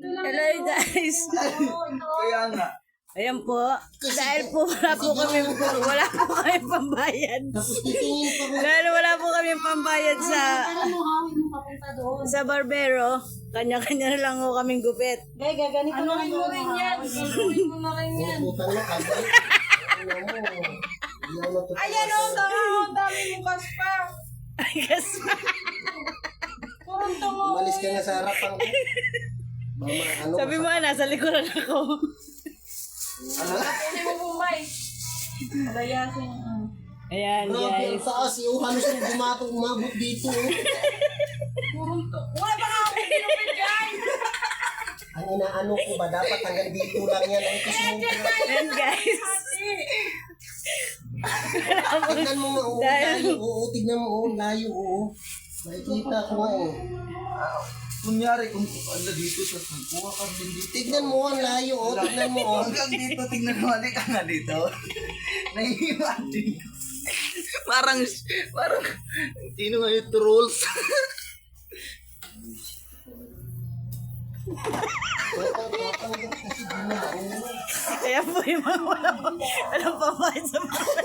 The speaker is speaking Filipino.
Hello guys. Kaya nga. Ayan po. Dahil po wala po kami pambayad. Dahil wala po kami pambayad sa barbero. Kanya-kanya na lang ho kaming gupit. Gay, gaganito na mo rin yan. Gagawin mo na rin yan. Ayan o, ang dami mo kaspa. Ay, gas. Purong tungo. Malis ka na sa harapan ko. Mama, ano Sabi mo, nasa likuran ako. Hindi mo bumay. Alayasin. Ayan, Grabe, ang guys. taas. Yung halos yung gumatong umabot dito. Purong tungo. Wala pa nga ako pinupin dyan. Ang inaano ko ba? Dapat hanggang dito lang yan. Ang kasunod. Ayan, guys. Tignan mo nga. Oo, layo. Oo, tignan mo. Oo, layo. Oo. Makikita ko nga eh. Kunyari, kung ano dito, tapos nagkuha ka din dito. Tignan mo ang layo. Oo, tignan mo. Oo. Hanggang dito, tingnan mo, alik ka nga dito. Nahihiwan din. Parang, sino nga yung trolls? Kaya po yung mga walang pambayad sa barbero.